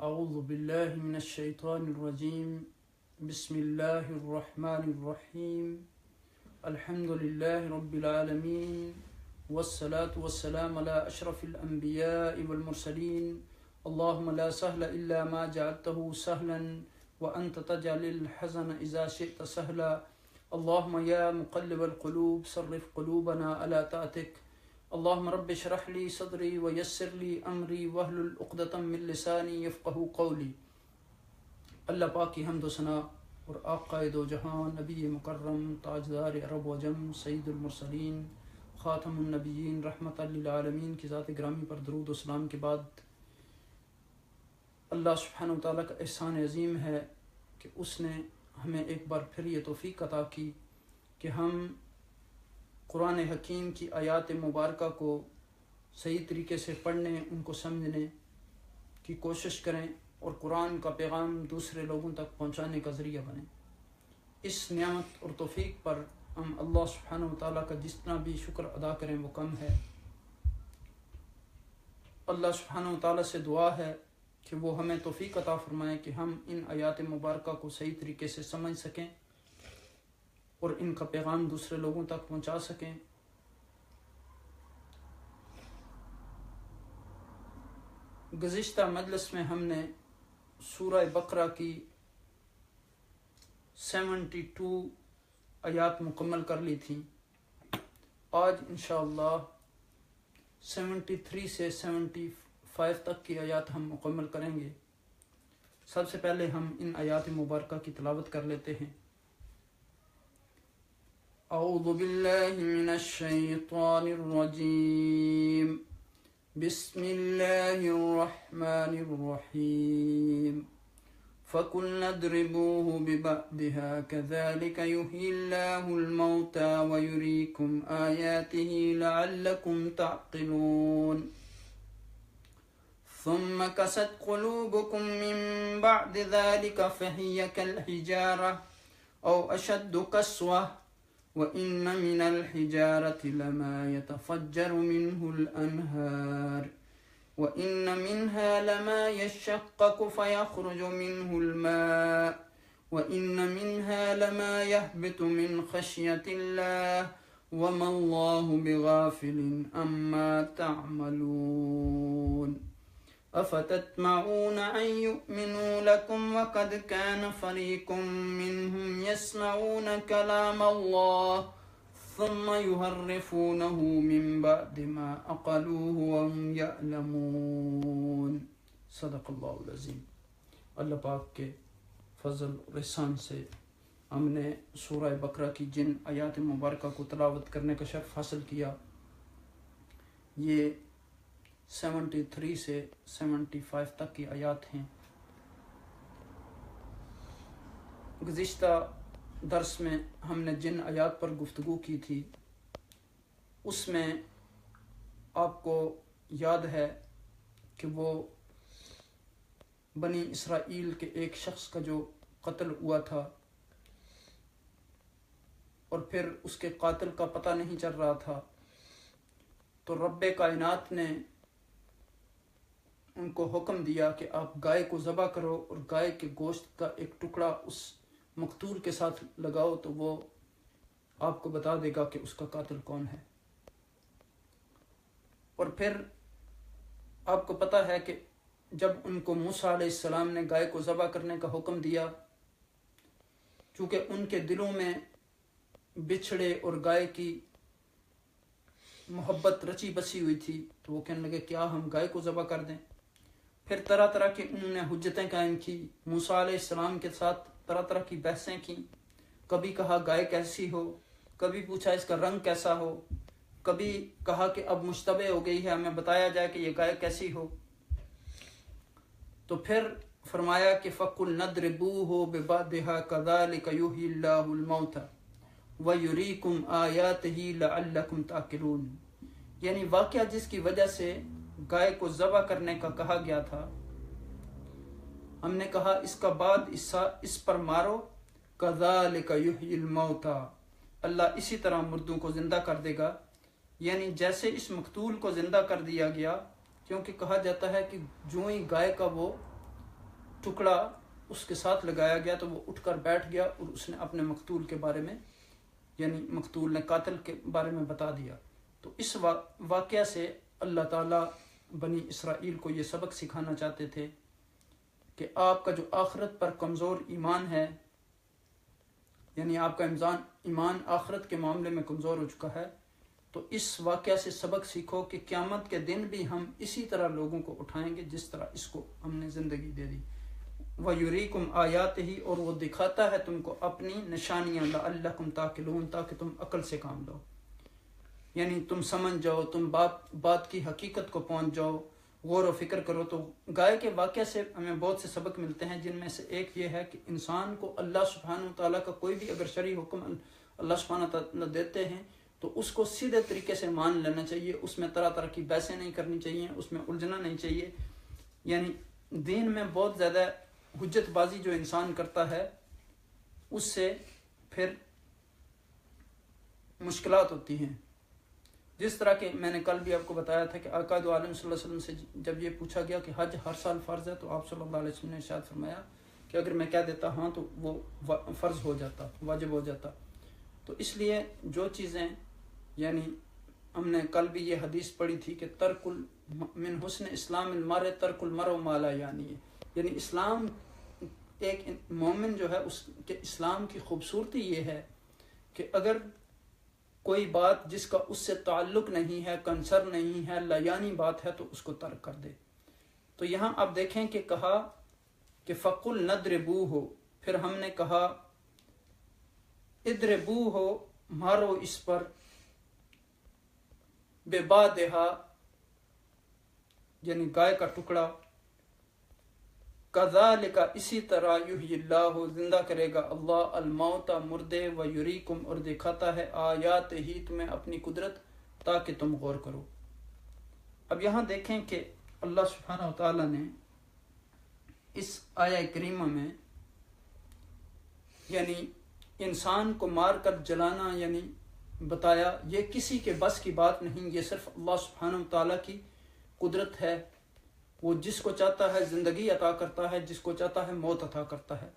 اعوذ باللہ من الشیطان الرجیم بسم اللہ الرحمن الرحیم الحمد للہ رب العالمین والصلاة والسلام علی اشرف الانبیاء والمرسلین اللہم لا سہل الا ما جعلته سہلا وانت تجعل الحزن اذا شئت سہلا اللہم یا مقلب القلوب صرف قلوبنا علی طاعتک اللہم رب اشرح لی صدری ویسر لی امری واحلل عقدۃ من لسانی یفقہوا قولی۔ اللہ پاک کی حمد و ثنا اور آقا دو جہان نبی مکرم تاجدار عرب و عجم سید المرسلین خاتم النبیین رحمت للعالمین کی ذات گرامی پر درود و سلام کے بعد اللہ سبحانہ و تعالیٰ کا احسان عظیم ہے کہ اس نے ہمیں ایک بار پھر یہ توفیق عطا کی کہ ہم قرآن حکیم کی آیات مبارکہ کو صحیح طریقے سے پڑھنے، ان کو سمجھنے کی کوشش کریں اور قرآن کا پیغام دوسرے لوگوں تک پہنچانے کا ذریعہ بنیں۔ اس نعمت اور توفیق پر ہم اللہ سبحانہ و تعالیٰ کا جتنا بھی شکر ادا کریں وہ کم ہے۔ اللہ سبحانہ و تعالیٰ سے دعا ہے کہ وہ ہمیں توفیق عطا فرمائیں کہ ہم ان آیات مبارکہ کو صحیح طریقے سے سمجھ سکیں اور ان کا پیغام دوسرے لوگوں تک پہنچا سکیں۔ گزشتہ مجلس میں ہم نے سورہ بقرہ کی 72 آیات مکمل کر لی تھیں۔ آج انشاءاللہ 73 سے 75 تک کی آیات ہم مکمل کریں گے۔ سب سے پہلے ہم ان آیات مبارکہ کی تلاوت کر لیتے ہیں۔ اعوذ باللہ من الشیطان الرجیم بسم اللہ الرحمن الرحیم فَقُلْنَا اضْرِبُوهُ بِبَعْضِهَا كَذَلِكَ يُحْيِي اللَّهُ الْمَوْتَى وَيُرِيكُمْ آيَاتِهِ لَعَلَّكُمْ تَعْقِلُونَ ثُمَّ قَسَتْ قُلُوبُكُم مِّن بَعْدِ ذَلِكَ فَهِيَ كَالْحِجَارَةِ أَوْ أَشَدُّ قَسْوَةً وَإِنَّ مِنَ الْحِجَارَةِ لَمَا يَتَفَجَّرُ مِنْهُ الْأَنْهَارُ وَإِنَّ مِنْهَا لَمَا يَشَّقَّقُ فَيَخْرُجُ مِنْهُ الْمَاءُ وَإِنَّ مِنْهَا لَمَا يَهْبِطُ مِنْ خَشْيَةِ اللَّهِ وَمَا اللَّهُ بِغَافِلٍ عَمَّا تَعْمَلُونَ أَفَتَطْمَعُونَ أَن يُؤْمِنُوا لَكُمْ وَقَدْ كَانَ فَرِيقٌ مِّنْهُمْ يَسْمَعُونَ كَلَامَ اللَّهِ ثُمَّ يُحَرِّفُونَهُ مِن بَعْدِ مَا عَقَلُوهُ وَهُمْ يَعْلَمُونَ۔ صدق اللہ العظیم۔ اللہ پاک کے فضل اور احسان سے ہم نے سورہ بقرہ کی جن آیات مبارکہ کو تلاوت کرنے کا شرف حاصل کیا، یہ 73 سے 75 تک کی آیات ہیں۔ گزشتہ درس میں ہم نے جن آیات پر گفتگو کی تھی اس میں آپ کو یاد ہے کہ وہ بنی اسرائیل کے ایک شخص کا جو قتل ہوا تھا اور پھر اس کے قاتل کا پتہ نہیں چل رہا تھا، تو رب کائنات نے ان کو حکم دیا کہ آپ گائے کو ذبح کرو اور گائے کے گوشت کا ایک ٹکڑا اس مقتول کے ساتھ لگاؤ تو وہ آپ کو بتا دے گا کہ اس کا قاتل کون ہے۔ اور پھر آپ کو پتہ ہے کہ جب ان کو موسیٰ علیہ السلام نے گائے کو ذبح کرنے کا حکم دیا، چونکہ ان کے دلوں میں بچھڑے اور گائے کی محبت رچی بسی ہوئی تھی، تو وہ کہنے لگے کیا ہم گائے کو ذبح کر دیں۔ پھر طرح طرح کی انہوں نے حجتیں قائم کی، موسیٰ علیہ السلام کے ساتھ طرح طرح کی بحثیں کی، کبھی کہا گائے کیسی ہو، کبھی پوچھا اس کا رنگ کیسا ہو، کبھی کہا کہ اب مشتبہ ہو گئی ہے ہمیں بتایا جائے کہ یہ گائے کیسی ہو۔ تو پھر فرمایا کہ فَقُلْنَا اضْرِبُوهُ بِبَعْضِهَا كَذَلِكَ يُحْيِي اللَّهُ الْمَوْتَى وَيُرِيكُمْ آيَاتِهِ لَعَلَّكُمْ تَعْقِلُونَ، یعنی واقعہ جس کی وجہ سے گائے کو ذبح کرنے کا کہا گیا تھا، ہم نے کہا اس کا بعد اس پر مارو، كَذَلِكَ يُحْيِي الْمَوْتَى، اللہ اسی طرح مردوں کو زندہ کر دے گا، یعنی جیسے اس مقتول کو زندہ کر دیا گیا، کیونکہ کہا جاتا ہے کہ جو ہی گائے کا وہ ٹکڑا اس کے ساتھ لگایا گیا تو وہ اٹھ کر بیٹھ گیا اور اس نے اپنے مقتول کے بارے میں، یعنی مقتول نے قاتل کے بارے میں بتا دیا۔ تو اس واقعہ سے اللہ تعالیٰ بنی اسرائیل کو یہ سبق سکھانا چاہتے تھے کہ آپ کا جو آخرت پر کمزور ایمان ہے، یعنی آپ کا ایمان آخرت کے معاملے میں کمزور ہو چکا ہے، تو اس واقعہ سے سبق سیکھو کہ قیامت کے دن بھی ہم اسی طرح لوگوں کو اٹھائیں گے جس طرح اس کو ہم نے زندگی دے دی۔ وَيُرِيكُمْ آیاتہ، اور وہ دکھاتا ہے تم کو اپنی نشانیاں، لعلکم تعقلون، تاکہ تم عقل سے کام لو، یعنی تم سمجھ جاؤ، تم بات کی حقیقت کو پہنچ جاؤ، غور و فکر کرو۔ تو گائے کے واقعہ سے ہمیں بہت سے سبق ملتے ہیں، جن میں سے ایک یہ ہے کہ انسان کو اللہ سبحانہ تعالیٰ کا کوئی بھی اگر شرعی حکم اللہ سبحانہ تعالیٰ دیتے ہیں تو اس کو سیدھے طریقے سے مان لینا چاہیے، اس میں طرح طرح کی بحثیں نہیں کرنی چاہیے، اس میں الجھنا نہیں چاہیے۔ یعنی دین میں بہت زیادہ حجت بازی جو انسان کرتا ہے اس سے پھر مشکلات ہوتی ہیں۔ جس طرح کہ میں نے کل بھی آپ کو بتایا تھا کہ آقا دو عالم صلی اللہ علیہ وسلم سے جب یہ پوچھا گیا کہ حج ہر سال فرض ہے، تو آپ صلی اللہ علیہ وسلم نے ارشاد فرمایا کہ اگر میں کہہ دیتا ہاں تو وہ فرض ہو جاتا، واجب ہو جاتا۔ تو اس لیے جو چیزیں، یعنی ہم نے کل بھی یہ حدیث پڑھی تھی کہ من حسن اسلام المرء ترک المرء ما لا یعنی اسلام، ایک مومن جو ہے اس کے اسلام کی خوبصورتی یہ ہے کہ اگر کوئی بات جس کا اس سے تعلق نہیں ہے، کنسر نہیں ہے، لایانی بات ہے، تو اس کو ترک کر دے۔ تو یہاں آپ دیکھیں کہ کہا کہ فَقُلْ نَضْرِبُوهُ، پھر ہم نے کہا اِضْرِبُوهُ، مارو اس پر، بِبَادِهَا، یعنی گائے کا ٹکڑا، کذالک، اسی طرح، یحیی اللہ، زندہ کرے گا اللہ، الموت، مردے، ویریکم، اور دکھاتا ہے آیات ہی تمہیں اپنی قدرت، تاکہ تم غور کرو۔ اب یہاں دیکھیں کہ اللہ سبحانہ وتعالی نے اس آیہ کریمہ میں یعنی انسان کو مار کر جلانا یعنی بتایا، یہ کسی کے بس کی بات نہیں، یہ صرف اللہ سبحانہ وتعالی کی قدرت ہے۔ وہ جس کو چاہتا ہے زندگی عطا کرتا ہے، جس کو چاہتا ہے موت عطا کرتا ہے،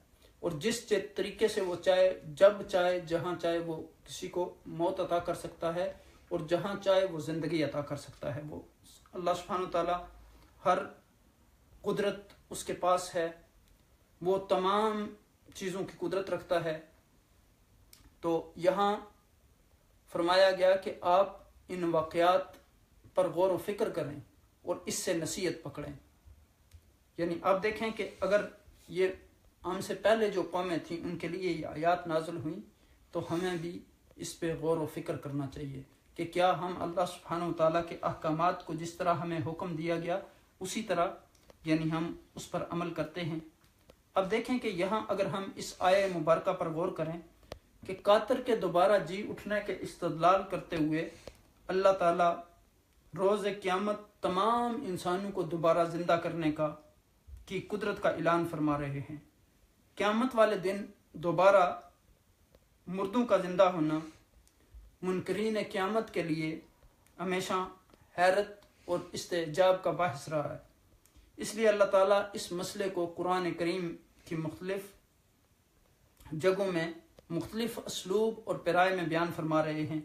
اور جس طریقے سے وہ چاہے، جب چاہے، جہاں چاہے، وہ کسی کو موت عطا کر سکتا ہے، اور جہاں چاہے وہ زندگی عطا کر سکتا ہے۔ وہ اللہ سبحانہ وتعالی ہر قدرت اس کے پاس ہے، وہ تمام چیزوں کی قدرت رکھتا ہے۔ تو یہاں فرمایا گیا کہ آپ ان واقعات پر غور و فکر کریں اور اس سے نصیحت پکڑیں۔ یعنی آپ دیکھیں کہ اگر یہ ہم سے پہلے جو قومیں تھیں ان کے لیے یہ آیات نازل ہوئیں، تو ہمیں بھی اس پہ غور و فکر کرنا چاہیے کہ کیا ہم اللہ سبحانہ وتعالیٰ کے احکامات کو جس طرح ہمیں حکم دیا گیا اسی طرح یعنی ہم اس پر عمل کرتے ہیں۔ اب دیکھیں کہ یہاں اگر ہم اس آیہ مبارکہ پر غور کریں کہ قاتل کے دوبارہ جی اٹھنے کے استدلال کرتے ہوئے اللہ تعالیٰ روز قیامت تمام انسانوں کو دوبارہ زندہ کرنے کی قدرت کا اعلان فرما رہے ہیں۔ قیامت والے دن دوبارہ مردوں کا زندہ ہونا منکرین قیامت کے لیے ہمیشہ حیرت اور استعجاب کا باعث رہا ہے۔ اس لیے اللہ تعالیٰ اس مسئلے کو قرآن کریم کی مختلف جگہوں میں مختلف اسلوب اور پیرائے میں بیان فرما رہے ہیں۔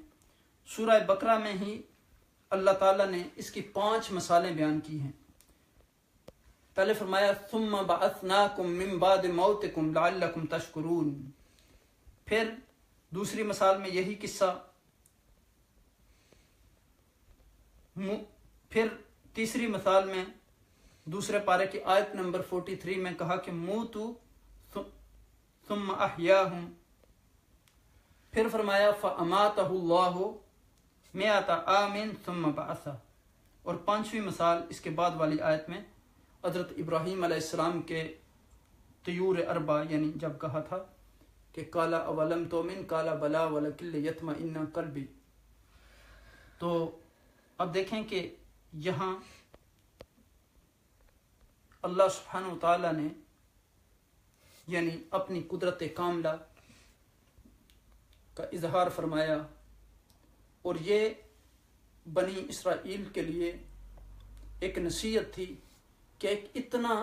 سورہ بقرہ میں ہی اللہ تعالیٰ نے اس کی 5 مثالیں بیان کی ہیں۔ پہلے فرمایا ثم بعثناکم من بعد موتکم لعلکم تشکرون، پھر دوسری مثال میں یہی قصہ، پھر تیسری مثال میں دوسرے پارے کی آیت نمبر 43 میں کہا کہ موتوا ثم احیاہم، پھر فرمایا فاماتہ اللہ مئۃ عام ثم بعثہ، اور 5ویں مثال اس کے بعد والی آیت میں حضرت ابراہیم علیہ السلام کے طیور اربع یعنی جب کہا تھا کہ قال اولم تؤمن قال بلی ولکن لیطمئن قلبی۔ تو اب دیکھیں کہ یہاں اللہ سبحانہ وتعالی نے یعنی اپنی قدرت کاملہ کا اظہار فرمایا، اور یہ بنی اسرائیل کے لیے ایک نصیحت تھی کہ ایک اتنا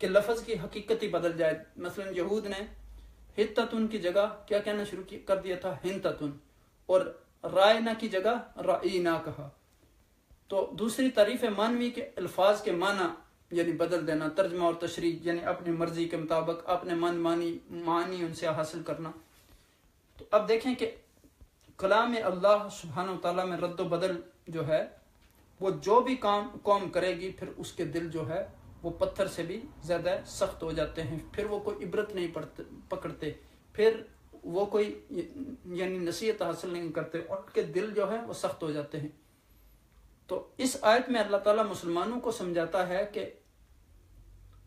کہ لفظ کی حقیقت ہی بدل جائے. مثلا یہود نے ہتتن کی جگہ کیا کہنا شروع کر دیا تھا؟ ہنتتن، اور رائنا کی جگہ رائینا کہا. تو دوسری تعریف معنوی کے الفاظ کے معنی یعنی بدل دینا، ترجمہ اور تشریح یعنی اپنی مرضی کے مطابق اپنے من معنی ان سے حاصل کرنا. تو اب دیکھیں کہ کلام اللہ سبحانہ و تعالیٰ میں رد و بدل جو ہے وہ جو بھی قوم کرے گی، پھر اس کے دل جو ہے وہ پتھر سے بھی زیادہ سخت ہو جاتے ہیں. پھر وہ کوئی عبرت نہیں پکڑتے، پھر وہ کوئی یعنی نصیحت حاصل نہیں کرتے، اور ان کے دل جو ہے وہ سخت ہو جاتے ہیں. تو اس آیت میں اللہ تعالیٰ مسلمانوں کو سمجھاتا ہے کہ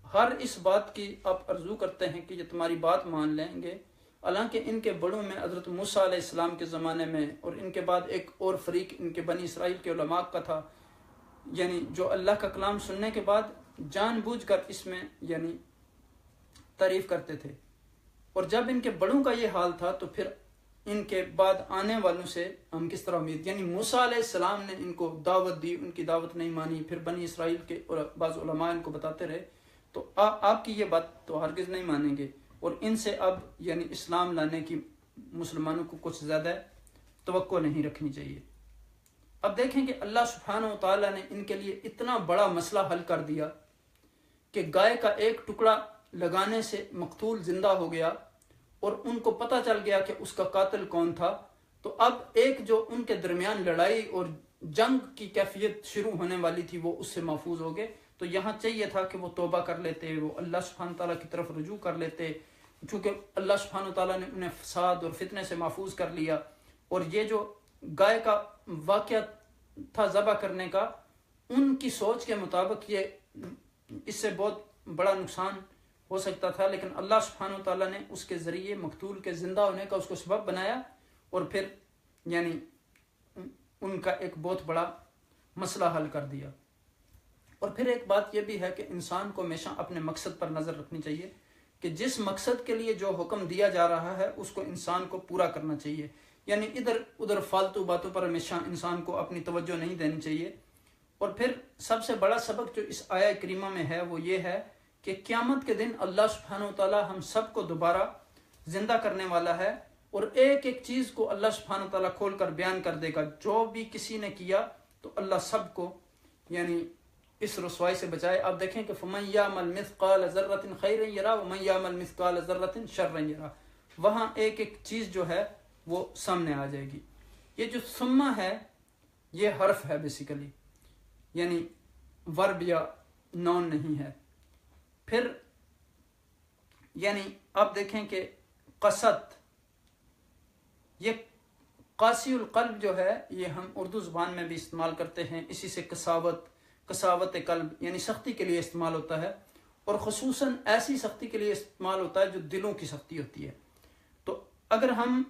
ہر اس بات کی آپ آرزو کرتے ہیں کہ یہ تمہاری بات مان لیں گے، حالانکہ ان کے بڑوں میں حضرت موسیٰ علیہ السلام کے زمانے میں اور ان کے بعد ایک اور فریق ان کے بنی اسرائیل کے علماء کا تھا، یعنی جو اللہ کا کلام سننے کے بعد جان بوجھ کر اس میں یعنی تعریف کرتے تھے. اور جب ان کے بڑوں کا یہ حال تھا تو پھر ان کے بعد آنے والوں سے ہم کس طرح امید، یعنی موسیٰ علیہ السلام نے ان کو دعوت دی، ان کی دعوت نہیں مانی، پھر بنی اسرائیل کے اور بعض علماء ان کو بتاتے رہے، تو آپ کی یہ بات تو ہرگز نہیں مانیں گے، اور ان سے اب یعنی اسلام لانے کی مسلمانوں کو کچھ زیادہ توقع نہیں رکھنی چاہیے. اب دیکھیں کہ اللہ سبحانہ و تعالیٰ نے ان کے لیے اتنا بڑا مسئلہ حل کر دیا کہ گائے کا ایک ٹکڑا لگانے سے مقتول زندہ ہو گیا، اور ان کو پتہ چل گیا کہ اس کا قاتل کون تھا. تو اب ایک جو ان کے درمیان لڑائی اور جنگ کی کیفیت شروع ہونے والی تھی وہ اس سے محفوظ ہو گئے. تو یہاں چاہیے تھا کہ وہ توبہ کر لیتے، وہ اللہ سبحانہ تعالیٰ کی طرف رجوع کر لیتے، چونکہ اللہ سبحانہ تعالیٰ نے انہیں فساد اور فتنے سے محفوظ کر لیا. اور یہ جو گائے کا واقعہ تھا ذبح کرنے کا، ان کی سوچ کے مطابق یہ اس سے بہت بڑا نقصان ہو سکتا تھا، لیکن اللہ سبحانہ تعالیٰ نے اس کے ذریعے مقتول کے زندہ ہونے کا اس کو سبب بنایا، اور پھر یعنی ان کا ایک بہت بڑا مسئلہ حل کر دیا. اور پھر ایک بات یہ بھی ہے کہ انسان کو ہمیشہ اپنے مقصد پر نظر رکھنی چاہیے کہ جس مقصد کے لیے جو حکم دیا جا رہا ہے اس کو انسان کو پورا کرنا چاہیے. یعنی ادھر ادھر فالتو باتوں پر ہمیشہ انسان کو اپنی توجہ نہیں دینی چاہیے. اور پھر سب سے بڑا سبق جو اس آیہ کریمہ میں ہے وہ یہ ہے کہ قیامت کے دن اللہ سبحانہ وتعالی ہم سب کو دوبارہ زندہ کرنے والا ہے، اور ایک ایک چیز کو اللہ سبحانہ وتعالی کھول کر بیان کر دے گا. جو بھی کسی نے کیا تو اللہ سب کو یعنی اس رسوائی سے بچائے. آپ دیکھیں کہ فَمَن يَعْمَلْ مِثْقَالَ ذَرَّةٍ خَيْرًا يَرَهُ وَمَن يَعْمَلْ مِثْقَالَ ذَرَّةٍ شَرًّا يَرَهُ. وہاں ایک ایک چیز جو ہے وہ سامنے آ جائے گی. یہ جو ثم ہے یہ حرف ہے بیسیکلی، یعنی ورب یا نون نہیں ہے. پھر یعنی آپ دیکھیں کہ قصد، یہ قاسی القلب جو ہے یہ ہم اردو زبان میں بھی استعمال کرتے ہیں، اسی سے قساوت قلب یعنی سختی کے لیے استعمال ہوتا ہے، اور خصوصاً ایسی سختی کے لیے استعمال ہوتا ہے جو دلوں کی سختی ہوتی ہے. تو اگر ہم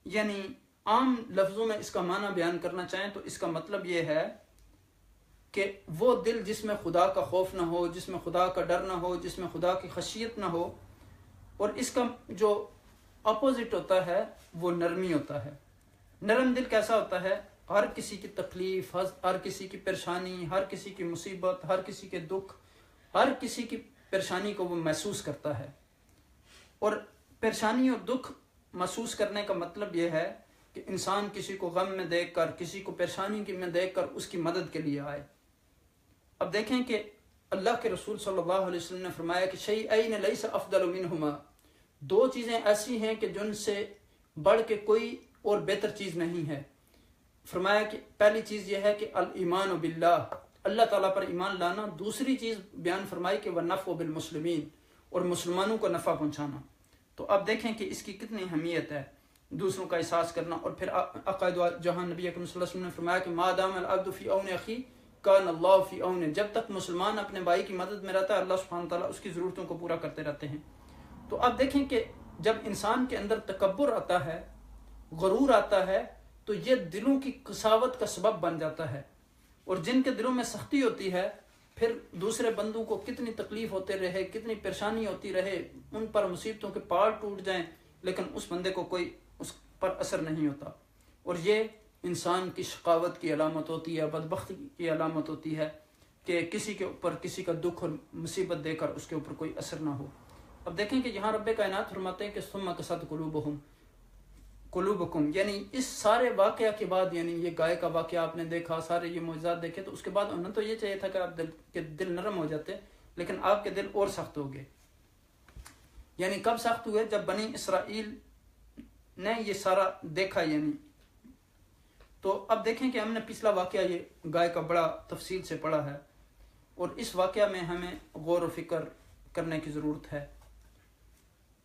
یعنی عام لفظوں میں اس کا معنی بیان کرنا چاہیں تو اس کا مطلب یہ ہے کہ وہ دل جس میں خدا کا خوف نہ ہو، جس میں خدا کا ڈر نہ ہو، جس میں خدا کی خشیت نہ ہو. اور اس کا جو اپوزٹ ہوتا ہے وہ نرمی ہوتا ہے. نرم دل کیسا ہوتا ہے؟ ہر کسی کی تکلیف، ہر کسی کی پریشانی، ہر کسی کی مصیبت، ہر کسی کے دکھ، ہر کسی کی پریشانی کو وہ محسوس کرتا ہے. اور پریشانی اور دکھ محسوس کرنے کا مطلب یہ ہے کہ انسان کسی کو غم میں دیکھ کر، کسی کو پریشانی میں دیکھ کر اس کی مدد کے لیے آئے. اب دیکھیں کہ اللہ کے رسول صلی اللہ علیہ وسلم نے فرمایا کہ شیئین لیس افضل منہما، دو چیزیں ایسی ہیں کہ جن سے بڑھ کے کوئی اور بہتر چیز نہیں ہے. فرمایا کہ پہلی چیز یہ ہے کہ الایمان باللہ، اللہ تعالیٰ پر ایمان لانا. دوسری چیز بیان فرمائی کہ والنفع بالمسلمین، اور مسلمانوں کو نفع پہنچانا. تو اب دیکھیں کہ اس کی کتنی اہمیت ہے، دوسروں کا احساس کرنا. اور پھر عقائد جہاں نبی اکرم صلی اللہ علیہ وسلم نے فرمایا کہ ما دام العبد فی عون اخی کان اللہ فی عون، جب تک مسلمان اپنے بھائی کی مدد میں رہتا ہے اللہ سبحانہ تعالیٰ اس کی ضرورتوں کو پورا کرتے رہتے ہیں. تو اب دیکھیں کہ جب انسان کے اندر تکبر آتا ہے، غرور آتا ہے، تو یہ دلوں کی قساوت کا سبب بن جاتا ہے. اور جن کے دلوں میں سختی ہوتی ہے پھر دوسرے بندوں کو کتنی تکلیف ہوتے رہے، کتنی پریشانی ہوتی رہے، ان پر مصیبتوں کے پہاڑ ٹوٹ جائیں، لیکن اس بندے کو کوئی اس پر اثر نہیں ہوتا. اور یہ انسان کی شقاوت کی علامت ہوتی ہے، بدبختی کی علامت ہوتی ہے. کہ کسی کے اوپر کسی کا دکھ اور مصیبت دے کر اس کے اوپر کوئی اثر نہ ہو۔ اب دیکھیں کہ یہاں رب کائنات فرماتے ہیں کہ ثم قست قلوبکم، یعنی اس سارے واقعہ کے بعد، یعنی یہ گائے کا واقعہ آپ نے دیکھا، سارے یہ معجزات دیکھے، تو اس کے بعد انہیں تو یہ چاہیے تھا کہ آپ دل نرم ہو جاتے، لیکن آپ کے دل اور سخت ہو گئے۔ یعنی کب سخت ہوئے؟ جب بنی اسرائیل نے یہ سارا دیکھا۔ یعنی تو اب دیکھیں کہ ہم نے پچھلا واقعہ یہ گائے کا بڑا تفصیل سے پڑھا ہے، اور اس واقعہ میں ہمیں غور و فکر کرنے کی ضرورت ہے۔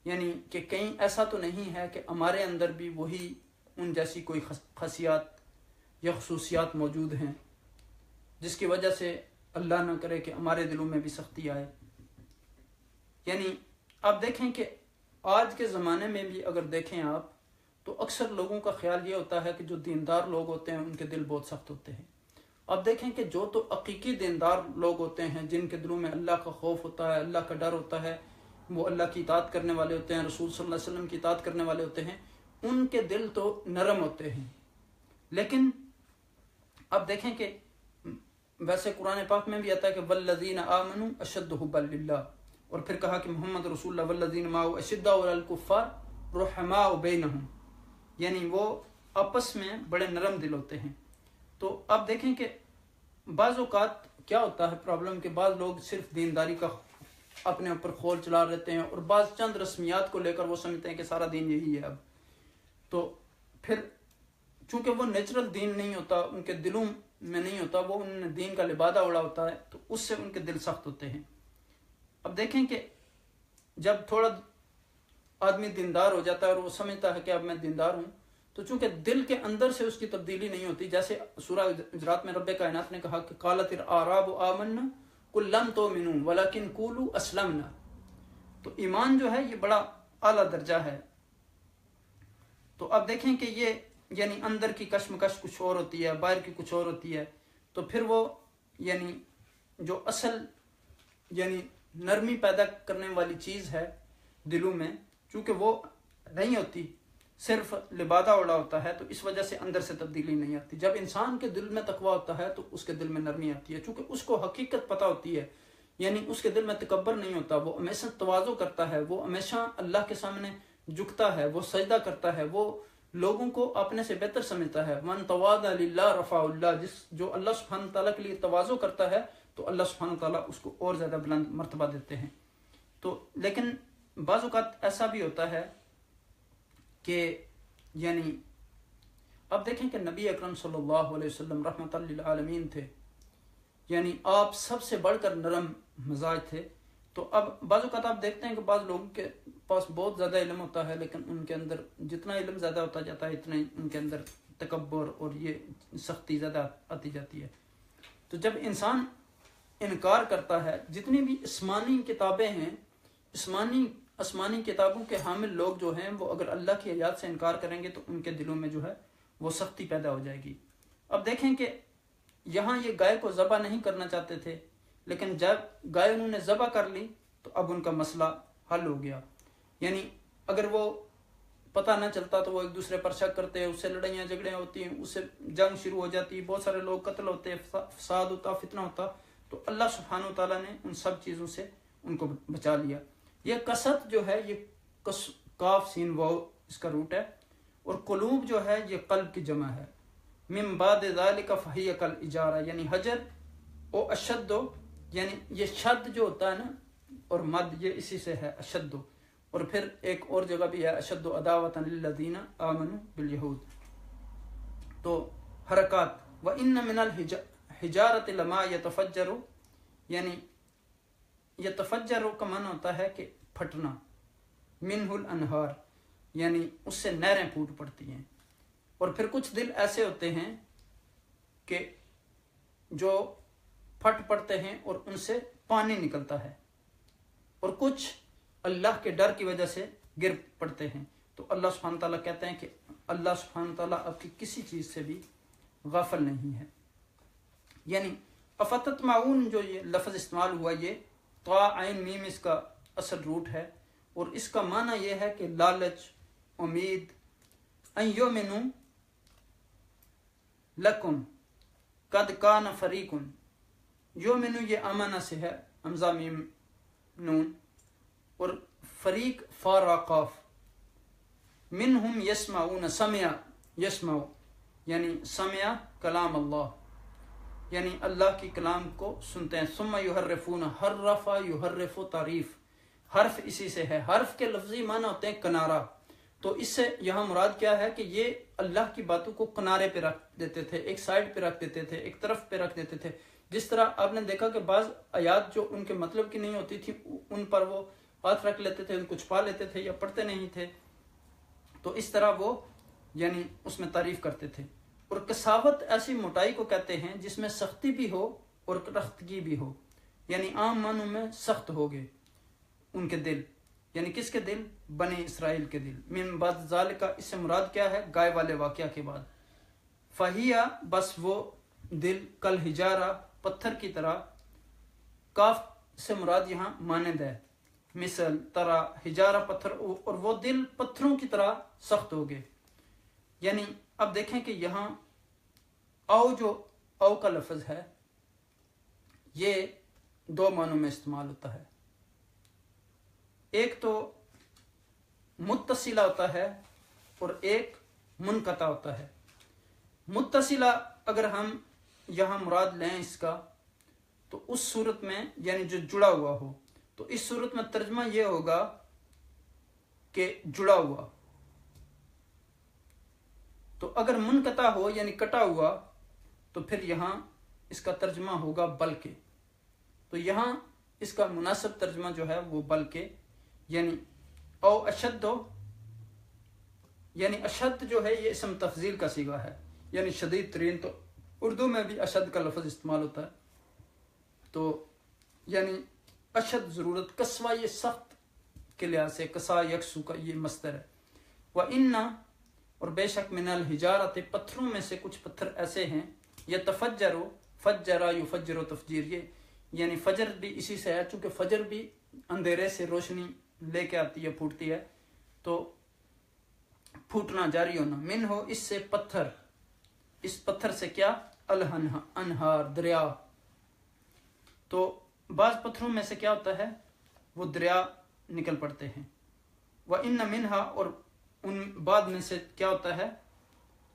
یعنی کہ کہیں ایسا تو نہیں ہے کہ ہمارے اندر بھی وہی ان جیسی کوئی خاصیات یا خصوصیات موجود ہیں جس کی وجہ سے اللہ نہ کرے کہ ہمارے دلوں میں بھی سختی آئے۔ یعنی اب دیکھیں کہ آج کے زمانے میں بھی اگر دیکھیں آپ تو اکثر لوگوں کا خیال یہ ہوتا ہے کہ جو دیندار لوگ ہوتے ہیں ان کے دل بہت سخت ہوتے ہیں۔ اب دیکھیں کہ جو تو حقیقی دیندار لوگ ہوتے ہیں، جن کے دلوں میں اللہ کا خوف ہوتا ہے، اللہ کا ڈر ہوتا ہے، وہ اللہ کی اطاعت کرنے والے ہوتے ہیں، رسول صلی اللہ علیہ وسلم کی اطاعت کرنے والے ہوتے ہیں، ان کے دل تو نرم ہوتے ہیں۔ لیکن اب دیکھیں کہ ویسے قرآن پاک میں بھی آتا ہے کہ والذین آمنوا اشد حبا للہ، اور پھر کہا کہ محمد رسول اللہ والذین معه اشداء علی الکفار رحماء بینہم، یعنی وہ آپس میں بڑے نرم دل ہوتے ہیں۔ تو اب دیکھیں کہ بعض اوقات کیا ہوتا ہے پرابلم، کہ بعض لوگ صرف دینداری کا اپنے اوپر خول چلا رہتے ہیں، اور بعض چند رسمیات کو لے کر وہ سمجھتے ہیں کہ سارا دین یہی ہے۔ اب تو پھر چونکہ وہ نیچرل دین نہیں ہوتا، ان کے دلوں میں نہیں ہوتا، وہ انہوں نے دین کا لبادہ اڑا ہوتا ہے، تو اس سے ان کے دل سخت ہوتے ہیں۔ اب دیکھیں کہ جب تھوڑا آدمی دیندار ہو جاتا ہے اور وہ سمجھتا ہے کہ اب میں دیندار ہوں، تو چونکہ دل کے اندر سے اس کی تبدیلی نہیں ہوتی، جیسے سورہ حجرات میں رب کائنات نے کہا کہ قالت الاعراب آمنا قل لم تؤمنوا ولکن قولوا اسلمنا، تو ایمان جو ہے یہ بڑا اعلیٰ درجہ ہے۔ تو اب دیکھیں کہ یہ یعنی اندر کی کشمکش کچھ اور ہوتی ہے، باہر کی کچھ اور ہوتی ہے، تو پھر وہ یعنی جو اصل یعنی نرمی پیدا کرنے والی چیز ہے دلوں میں، چونکہ وہ نہیں ہوتی، صرف لبادہ اڑا ہوتا ہے، تو اس وجہ سے اندر سے تبدیلی نہیں آتی۔ جب انسان کے دل میں تقویٰ ہوتا ہے تو اس کے دل میں نرمی آتی ہے، چونکہ اس کو حقیقت پتہ ہوتی ہے، یعنی اس کے دل میں تکبر نہیں ہوتا، وہ ہمیشہ تواضع کرتا ہے، وہ ہمیشہ اللہ کے سامنے جھکتا ہے، وہ سجدہ کرتا ہے، وہ لوگوں کو اپنے سے بہتر سمجھتا ہے۔ من تواضع للہ رفع اللہ، جو اللہ سبحانہ تعالیٰ کے لیے تواضع کرتا ہے تو اللہ سبحانہ تعالیٰ اس کو اور زیادہ بلند مرتبہ دیتے ہیں۔ تو لیکن بعض اوقات ایسا بھی ہوتا ہے کہ یعنی اب دیکھیں کہ نبی اکرم صلی اللہ علیہ وسلم رحمۃ للعالمین تھے، یعنی آپ سب سے بڑھ کر نرم مزاج تھے۔ تو اب بعض اوقات آپ دیکھتے ہیں کہ بعض لوگوں کے پاس بہت زیادہ علم ہوتا ہے، لیکن ان کے اندر جتنا علم زیادہ ہوتا جاتا ہے اتنا ہی ان کے اندر تکبر اور یہ سختی زیادہ آتی جاتی ہے۔ تو جب انسان انکار کرتا ہے، جتنی بھی آسمانی کتابیں ہیں، آسمانی کتابوں کے حامل لوگ جو ہیں، وہ اگر اللہ کی آیات سے انکار کریں گے تو ان کے دلوں میں جو ہے وہ سختی پیدا ہو جائے گی۔ اب دیکھیں کہ یہاں یہ گائے کو ذبح نہیں کرنا چاہتے تھے، لیکن جب گائے انہوں نے ذبح کر لی تو اب ان کا مسئلہ حل ہو گیا۔ یعنی اگر وہ پتہ نہ چلتا تو وہ ایک دوسرے پر شک کرتے، اس سے لڑائیاں جھگڑیاں ہوتی ہیں، اس سے جنگ شروع ہو جاتی، بہت سارے لوگ قتل ہوتے، فساد ہوتا، فتنہ ہوتا، تو اللہ سبحانہ و تعالیٰ نے ان سب چیزوں سے ان کو بچا لیا۔ یہ قصد جو ہے یہ کاف سین واو اس کا روٹ ہے، اور قلوب جو ہے یہ قلب کی جمع ہے۔ من بعد ذالک فہی کالحجارہ، یعنی حجر او اشد، یعنی یہ شد جو ہوتا ہے نا اور مد، یہ اسی سے ہے اشد۔ اور پھر ایک اور جگہ بھی ہے اشد عداوۃ للذین آمنوا بالیہود۔ تو حرکات وَإِنَّ مِنَ الْحِجَارَةِ لَمَا يَتَفَجَّرُ، یعنی یتفجر کا معنی ہوتا ہے کہ پھٹنا، منہ الانہار، یعنی اس سے نہریں پھوٹ پڑتی ہیں۔ اور پھر کچھ دل ایسے ہوتے ہیں کہ جو پھٹ پڑتے ہیں اور ان سے پانی نکلتا ہے، اور کچھ اللہ کے ڈر کی وجہ سے گر پڑتے ہیں۔ تو اللہ سبحانہ تعالیٰ کہتے ہیں کہ اللہ سبحانہ تعالیٰ آپ کی کسی چیز سے بھی غافل نہیں ہے۔ یعنی افتطمعون جو یہ لفظ استعمال ہوا، یہ طا عین میم اس کا اصل روٹ ہے، اور اس کا معنی یہ ہے کہ لالچ، امید، ان یؤمنوا لکم قد کان فریق، یؤمنو یہ امانہ سے ہے، حمزہ میم نون، اور فریق فا را قاف، منہم یسمعون سمع یسمع یعنی سمع کلام اللہ، یعنی اللہ کی کلام کو سنتے ہیں. ثم یحرفون حرف یحرف تعریف، حرف اسی سے ہے. حرف کے لفظی معنی ہوتے ہیں کنارہ، تو اس سے یہاں مراد کیا ہے کہ یہ اللہ کی باتوں کو کنارے پہ رکھ دیتے تھے، ایک سائڈ پہ رکھ دیتے تھے، ایک طرف پہ رکھ دیتے تھے. جس طرح آپ نے دیکھا کہ بعض آیات جو ان کے مطلب کی نہیں ہوتی تھی ان پر وہ ہاتھ رکھ لیتے تھے، ان کو چھپا لیتے تھے یا پڑھتے نہیں تھے، تو اس طرح وہ یعنی اس میں تعریف کرتے تھے. اور کساوت ایسی موٹائی کو کہتے ہیں جس میں سختی بھی ہو اور رختگی بھی ہو، یعنی عام معنوں میں سخت ہو گئے ان کے دل. یعنی کس کے دل؟ بنی اسرائیل کے دل. من بعد ذالک، اس سے مراد کیا ہے؟ گائے والے واقعہ کے بعد. فہیا، بس وہ دل، کل حجارہ، پتھر کی طرح. کاف سے مراد یہاں مانند ہے، مثل، طرح، حجارہ پتھر، اور وہ دل پتھروں کی طرح سخت ہو گئے. یعنی اب دیکھیں کہ یہاں جو او کا لفظ ہے یہ دو معنوں میں استعمال ہوتا ہے. ایک تو متصلہ ہوتا ہے اور ایک منقطع ہوتا ہے. متصلہ اگر ہم یہاں مراد لیں اس کا تو اس صورت میں یعنی جو جڑا ہوا ہو، تو اس صورت میں ترجمہ یہ ہوگا کہ جڑا ہوا. تو اگر منقطع ہو یعنی کٹا ہوا تو پھر یہاں اس کا ترجمہ ہوگا بلکہ. تو یہاں اس کا مناسب ترجمہ جو ہے وہ بلکہ، یعنی او اشد ہو، یعنی اشد جو ہے یہ اسم تفضیل کا صیغہ ہے، یعنی شدید ترین. تو اردو میں بھی اشد کا لفظ استعمال ہوتا ہے، تو یعنی اشد ضرورت. کسوہ یہ سخت کے لحاظ سے، کسا یکسو کا یہ مصدر ہے. وَإِنَّ، اور بے شک، من الحجارت، پتھروں میں سے کچھ پتھر ایسے ہیں، یتفجر، فجر یفجر تفجیر، یہ یعنی فجر بھی اسی سے ہے، چونکہ فجر بھی اندھیرے سے روشنی لے کے آتی ہے، پھوٹتی ہے، تو پھوٹنا، جاری ہونا. من ہو، اس سے پتھر، اس پتھر سے کیا؟ انہار، دریا. تو بعض پتھروں میں سے کیا ہوتا ہے؟ وہ دریا نکل پڑتے ہیں. وَإِنَّ مِنْهَا، اور ان بعد میں سے کیا ہوتا ہے؟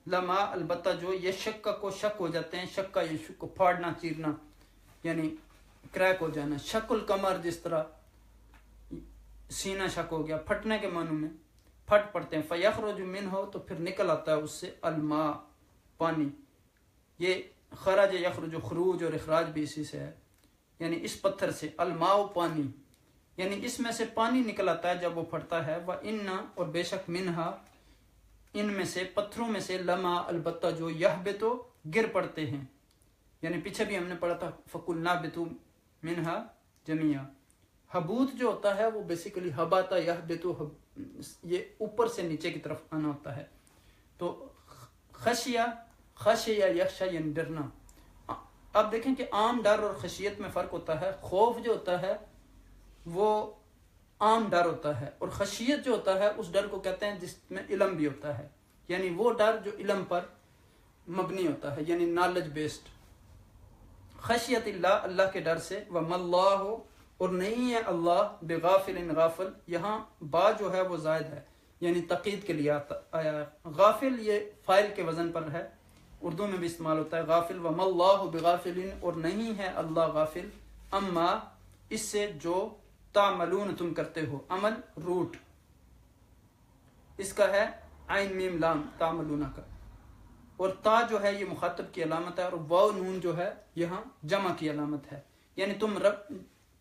لما، البتہ جو یہ شک کو شک ہو جاتے ہیں. شک کا یہ شک کو پھاڑنا، چیرنا، یعنی کریک ہو جانا. شک القمر، جس طرح سینہ شک ہو گیا، پھٹنے کے معنوں میں پھٹ پڑتے ہیں. فیخرج منہ، تو پھر نکل آتا ہے اس سے الماء، پانی. یہ خرج یخرج، خروج اور اخراج بھی اسی سے ہے، یعنی اس پتھر سے. الماء، پانی، یعنی اس میں سے پانی نکل آتا ہے جب وہ پھٹتا ہے. وَإِنَّ، اور بے شک، منہا، ان میں سے پتھروں میں سے، لما، البتہ جو، یحبتو، گر پڑتے ہیں. یعنی پیچھے بھی ہم نے پڑھا تھا فَقُلْنَا بِتُوا مِنْهَا جَمِيعًا. حبوت جو ہوتا ہے وہ بیسیکلی حباتا یحبتو، یہ اوپر سے نیچے کی طرف آنا ہوتا ہے. تو خشیہ، خشیہ یخشا، یعنی ڈرنا. اب دیکھیں کہ عام ڈر اور خشیت میں فرق ہوتا ہے. خوف جو ہوتا ہے وہ عام ڈر ہوتا ہے، اور خشیت جو ہوتا ہے اس ڈر کو کہتے ہیں جس میں علم بھی ہوتا ہے، یعنی وہ ڈر جو علم پر مبنی ہوتا ہے، یعنی نالج بیسڈ. خشیت اللہ، اللہ کے ڈر سے. وَمَا اللَّهُ، اور نہیں ہے اللہ، بغافل، غافل. یہاں با جو ہے وہ زائد ہے، یعنی تقید کے لیے آیا ہے. غافل یہ فاعل کے وزن پر ہے، اردو میں بھی استعمال ہوتا ہے غافل. وَمَا اللَّهُ بغافل، اور نہیں ہے اللہ غافل، اما، اس سے جو، تعملون، تم کرتے ہو. عمل روٹ اس کا ہے عین میم لام، تعملون کا. اور تا جو ہے یہ مخاطب کی علامت ہے، اور واو نون جو ہے یہاں جمع کی علامت ہے، یعنی تم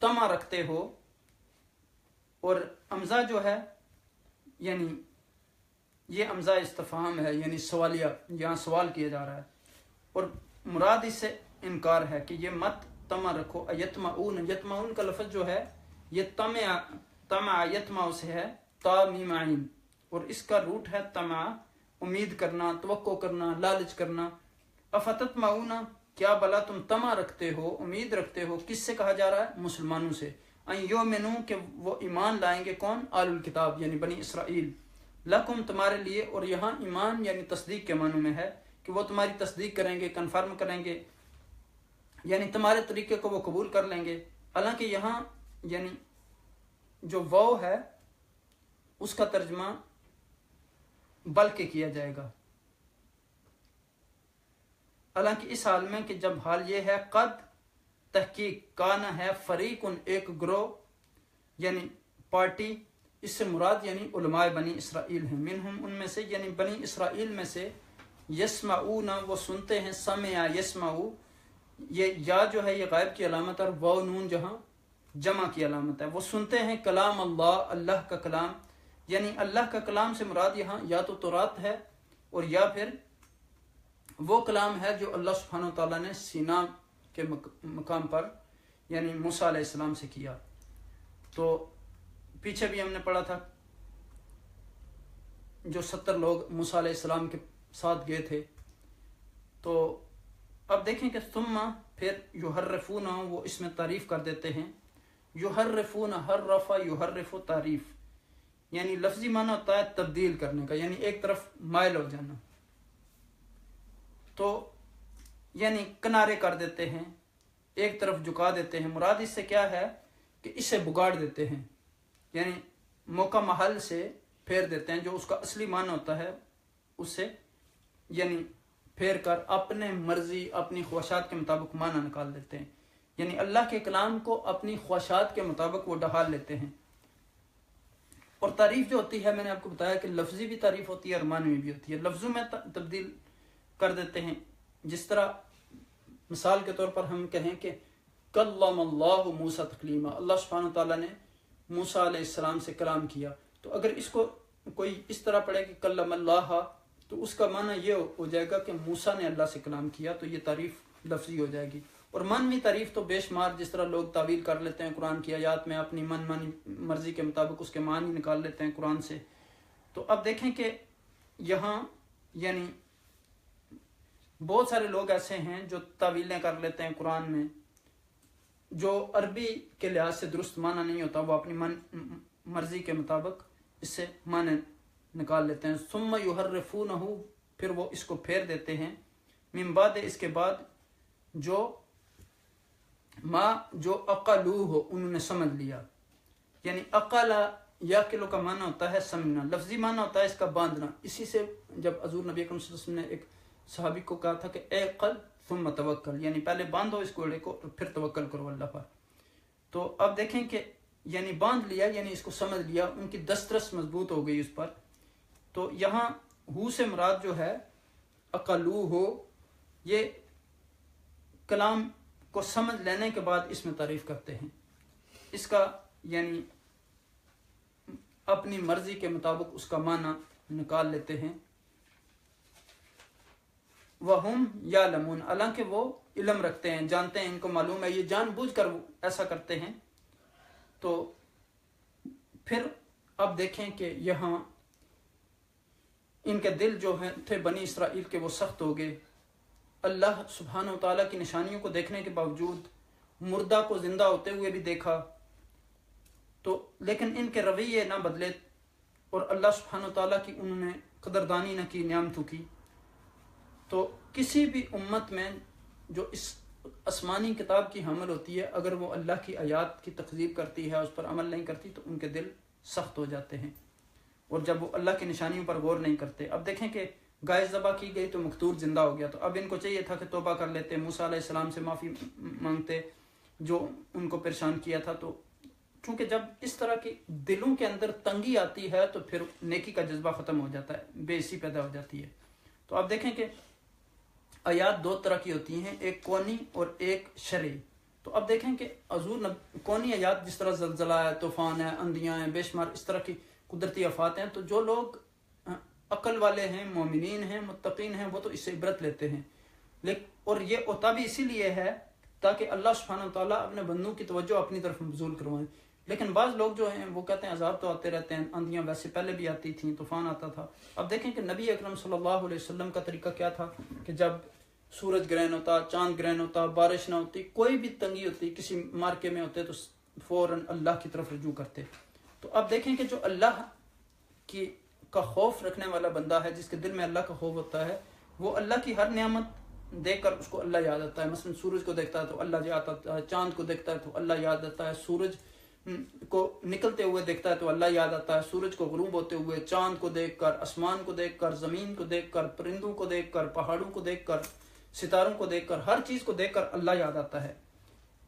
تما رکھتے ہو. اور امزہ جو ہے یعنی یہ امزہ استفہام ہے، یعنی سوالیہ، یہاں سوال کیا جا رہا ہے. اور مراد اس سے انکار ہے کہ یہ مت تما رکھو. یتمعون، یتمعون کا لفظ جو ہے یہ طمع یتمع سے ہے، تا میم عین، اور اس کا روٹ ہے طمع، امید کرنا، توقع کرنا، لالچ کرنا. افتطمعون، کیا بلا تم طمع رکھتے ہو، امید رکھتے ہو. کس سے کہا جا رہا ہے؟ مسلمانوں سے. ان یؤمنوا، کہ وہ ایمان لائیں گے. کون؟ آل الکتاب، یعنی بنی اسرائیل. لکم، تمہارے لیے. اور یہاں ایمان یعنی تصدیق کے معنوں میں ہے کہ وہ تمہاری تصدیق کریں گے، کنفرم کریں گے. یعنی تمہارے طریقے کو وہ قبول کر لیں گے. حالانکہ یہاں یعنی جو واو ہے اس کا ترجمہ بلکہ کیا جائے گا. حالانکہ اس حال میں کہ جب حال یہ ہے قد تحقیق کانا ہے فریقن ایک گروہ یعنی پارٹی، اس سے مراد یعنی علماء بنی اسرائیل ہیں، منہم ان میں سے یعنی بنی اسرائیل میں سے، یسمعون وہ سنتے ہیں، سمع یسمعو یہ یا جو ہے یہ غائب کی علامت اور واو نون جہاں جمع کی علامت ہے. وہ سنتے ہیں کلام اللہ، اللہ کا کلام، یعنی اللہ کا کلام سے مراد یہاں یا تو تورات ہے اور یا پھر وہ کلام ہے جو اللہ سبحانہ وتعالیٰ نے سینا کے مقام پر یعنی موسیٰ علیہ السلام سے کیا. تو پیچھے بھی ہم نے پڑھا تھا جو 70 لوگ موسیٰ علیہ السلام کے ساتھ گئے تھے. تو اب دیکھیں کہ ثم پھر یحرفون وہ اس میں تعریف کر دیتے ہیں. یحرفون حرف یحرف تعریف یعنی لفظی معنی ہوتا ہے تبدیل کرنے کا، یعنی ایک طرف مائل ہو جانا. تو یعنی کنارے کر دیتے ہیں، ایک طرف جھکا دیتے ہیں. مراد اس سے کیا ہے کہ اسے بگاڑ دیتے ہیں، یعنی موقع محل سے پھیر دیتے ہیں، جو اس کا اصلی معنی ہوتا ہے اس سے یعنی پھیر کر اپنے مرضی اپنی خواہشات کے مطابق معنی نکال دیتے ہیں. یعنی اللہ کے کلام کو اپنی خواہشات کے مطابق وہ ڈھال لیتے ہیں. اور تعریف جو ہوتی ہے میں نے آپ کو بتایا کہ لفظی بھی تعریف ہوتی ہے اور معنوی بھی ہوتی ہے. لفظوں میں تبدیل کر دیتے ہیں، جس طرح مثال کے طور پر ہم کہیں کہ کلم اللہ موسیٰ تکلیما، اللہ سبحانہ تعالیٰ نے موسیٰ علیہ السلام سے کلام کیا. تو اگر اس کو کوئی اس طرح پڑھے کہ کلم اللہ تو اس کا معنی یہ ہو جائے گا کہ موسیٰ نے اللہ سے کلام کیا، تو یہ تعریف لفظی ہو جائے گی. اور معنوی تعریف تو بے شمار، جس طرح لوگ تعویل کر لیتے ہیں قرآن کی آیات میں، اپنی من مانی مرضی کے مطابق اس کے معنی نکال لیتے ہیں قرآن سے. تو اب دیکھیں کہ یہاں یعنی بہت سارے لوگ ایسے ہیں جو تعویلیں کر لیتے ہیں قرآن میں، جو عربی کے لحاظ سے درست معنی نہیں ہوتا، وہ اپنی مرضی کے مطابق اس سے معنی نکال لیتے ہیں. ثم یحرفونہ پھر وہ اس کو پھیر دیتے ہیں، من بعد اس کے بعد جو ما جو اقلوہ انہوں نے سمجھ لیا. یعنی اقل یا کلو کا معنی ہوتا ہے سمجھنا، لفظی معنی ہوتا ہے اس کا باندھنا. اسی سے جب حضور نبی اکرم صلی اللہ علیہ وسلم نے ایک صحابی کو کہا تھا کہ اے قل ثم توکل، یعنی پہلے باندھو اس گھوڑے کو پھر توکل کرو اللہ پر. تو اب دیکھیں کہ یعنی باندھ لیا یعنی اس کو سمجھ لیا، ان کی دسترس مضبوط ہو گئی اس پر. تو یہاں ہو سے مراد جو ہے اقلو ہو، یہ کلام کو سمجھ لینے کے بعد اس میں تعریف کرتے ہیں، اس کا یعنی اپنی مرضی کے مطابق اس کا معنی نکال لیتے ہیں. وَهُمْ يَعْلَمُونَ حالانکہ وہ علم رکھتے ہیں، جانتے ہیں، ان کو معلوم ہے، یہ جان بوجھ کر ایسا کرتے ہیں. تو پھر اب دیکھیں کہ یہاں ان کے دل جو ہیں تھے بنی اسرائیل کے وہ سخت ہو گئے. اللہ سبحانہ و تعالیٰ کی نشانیوں کو دیکھنے کے باوجود مردہ کو زندہ ہوتے ہوئے بھی دیکھا، تو لیکن ان کے رویے نہ بدلے اور اللہ سبحانہ و تعالیٰ کی انہوں نے قدردانی نہ کی، نعمتوں کی. تو کسی بھی امت میں جو اس آسمانی کتاب کی حامل ہوتی ہے، اگر وہ اللہ کی آیات کی تکذیب کرتی ہے، اس پر عمل نہیں کرتی، تو ان کے دل سخت ہو جاتے ہیں اور جب وہ اللہ کی نشانیوں پر غور نہیں کرتے. اب دیکھیں کہ گائے ذبح کی گئی تو مقتول زندہ ہو گیا، تو اب ان کو چاہیے تھا کہ توبہ کر لیتے، موسیٰ علیہ السلام سے معافی مانگتے جو ان کو پریشان کیا تھا. تو چونکہ جب اس طرح کی دلوں کے اندر تنگی آتی ہے تو پھر نیکی کا جذبہ ختم ہو جاتا ہے، بے حسی پیدا ہو جاتی ہے. تو اب دیکھیں کہ آیات دو طرح کی ہوتی ہیں، ایک کونی اور ایک شرعی. تو اب دیکھیں کہ حضور کونی آیات جس طرح زلزلہ ہے، طوفان ہے، اندھیاں ہیں، بے شمار اس طرح کی قدرتی آفات ہیں، تو جو لوگ عقل والے ہیں، مومنین ہیں، متقین ہیں، وہ تو اس سے عبرت لیتے ہیں. اور یہ ہوتا بھی اسی لیے ہے تاکہ اللہ سبحانہ وتعالیٰ اپنے بندوں کی توجہ اپنی طرف مبذول کروائیں. لیکن بعض لوگ جو ہیں وہ کہتے ہیں عذاب تو آتے رہتے ہیں، اندھیاں ویسے پہلے بھی آتی تھیں، طوفان آتا تھا. اب دیکھیں کہ نبی اکرم صلی اللہ علیہ وسلم کا طریقہ کیا تھا کہ جب سورج گرہن ہوتا، چاند گرہن ہوتا، بارش نہ ہوتی، کوئی بھی تنگی ہوتی، کسی مارکے میں ہوتے، تو فوراً اللہ کی طرف رجوع کرتے. تو اب دیکھیں کہ جو اللہ کا خوف رکھنے والا بندہ ہے، جس کے دل میں اللہ کا خوف ہوتا ہے، وہ اللہ کی ہر نعمت دیکھ کر اس کو اللہ یاد آتا ہے. مثلا سورج کو دیکھتا ہے تو اللہ یاد آتا ہے, چاند کو دیکھتا ہے تو اللہ یاد آتا ہے, سورج کو نکلتے ہوئے دیکھتا ہے تو اللہ یاد آتا ہے, سورج کو غروب ہوتے ہوئے, چاند کو دیکھ کر, آسمان کو دیکھ کر, زمین کو دیکھ کر, پرندوں کو دیکھ کر, پہاڑوں کو دیکھ کر, ستاروں کو دیکھ کر, ہر چیز کو دیکھ کر اللہ یاد آتا ہے.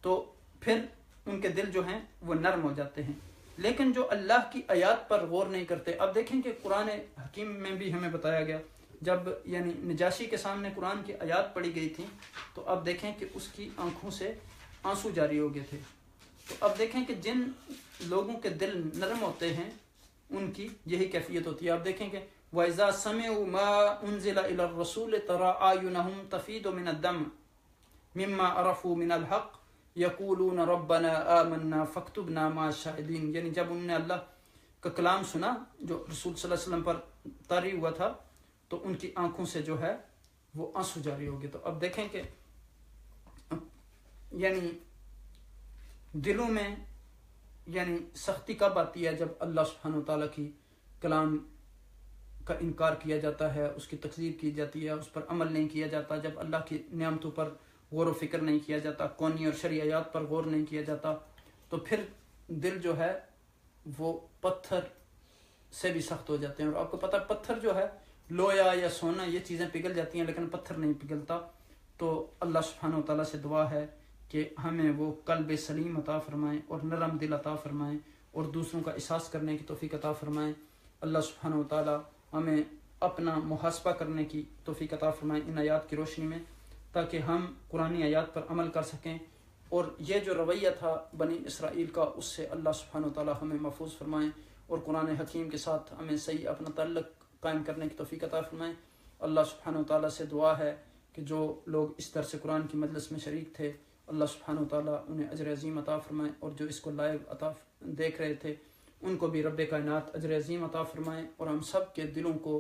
تو پھر ان کے دل جو ہیں وہ نرم ہو جاتے ہیں. لیکن جو اللہ کی آیات پر غور نہیں کرتے, اب دیکھیں کہ قرآن حکیم میں بھی ہمیں بتایا گیا, جب یعنی نجاشی کے سامنے قرآن کی آیات پڑھی گئی تھی تو اب دیکھیں کہ اس کی آنکھوں سے آنسو جاری ہو گئے تھے. تو اب دیکھیں کہ جن لوگوں کے دل نرم ہوتے ہیں ان کی یہی کیفیت ہوتی ہے. اب دیکھیں کہ وَإِذَا سَمِعُوا مَا أُنزِلَ إِلَى الرَّسُولِ تَرَىٰ أَعْيُنَهُمْ تَفِيضُ مِنَ الدَّمْعِ مِمَّا عَرَفُوا مِنَ الْحَقِّ يَقُولُونَ رَبَّنَا آمَنَّا فَاكْتُبْنَا مَعَ الشَّاهِدِينَ. یعنی جب انہوں نے اللہ کا کلام سنا جو رسول صلی اللہ علیہ وسلم پر طاری ہوا تھا تو ان کی آنکھوں سے جو ہے وہ آنسو جاری ہو گئے. تو اب دیکھیں کہ یعنی دلوں میں یعنی سختی کب آتی ہے, جب اللہ سبحانہ وتعالیٰ کی کلام کا انکار کیا جاتا ہے, اس کی تکذیب کی جاتی ہے, اس پر عمل نہیں کیا جاتا, جب اللہ کی نعمتوں پر غور و فکر نہیں کیا جاتا, کونی اور شرعی آیات پر غور نہیں کیا جاتا, تو پھر دل جو ہے وہ پتھر سے بھی سخت ہو جاتے ہیں. اور آپ کو پتہ پتھر جو ہے, لویا یا سونا یہ چیزیں پگھل جاتی ہیں لیکن پتھر نہیں پگھلتا. تو اللہ سبحانہ وتعالیٰ سے دعا ہے کہ ہمیں وہ قلب سلیم عطا فرمائیں اور نرم دل عطا فرمائیں اور دوسروں کا احساس کرنے کی توفیق عطا فرمائیں. اللہ سبحانہ وتعالیٰ ہمیں اپنا محاسبہ کرنے کی توفیق عطا فرمائیں ان آیات کی روشنی میں, تاکہ ہم قرآنی آیات پر عمل کر سکیں. اور یہ جو رویہ تھا بنی اسرائیل کا, اس سے اللہ سبحانہ وتعالیٰ ہمیں محفوظ فرمائیں اور قرآن حکیم کے ساتھ ہمیں صحیح اپنا تعلق قائم کرنے کی توفیق عطا فرمائیں. اللہ سبحانہ وتعالیٰ سے دعا ہے کہ جو لوگ اس درس قرآن کی مجلس میں شریک تھے اللہ سبحانہ وتعالیٰ انہیں اجر عظیم عطا فرمائیں, اور جو اس کو لائیو دیکھ رہے تھے ان کو بھی رب کائنات اجر عظیم عطا فرمائیں, اور ہم سب کے دلوں کو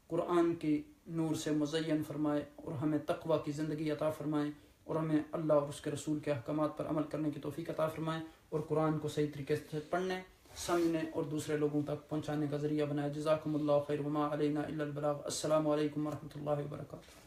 قرآن کی نور سے مزین فرمائے, اور ہمیں تقوی کی زندگی عطا فرمائیں, اور ہمیں اللہ اور اس کے رسول کے احکامات پر عمل کرنے کی توفیق عطا فرمائیں, اور قرآن کو صحیح طریقے سے پڑھنے, سمجھنے اور دوسرے لوگوں تک پہنچانے کا ذریعہ بنائے. جزاکم اللہ خیر وما علینا الا البلاغ. السلام علیکم ورحمۃ اللہ وبرکاتہ.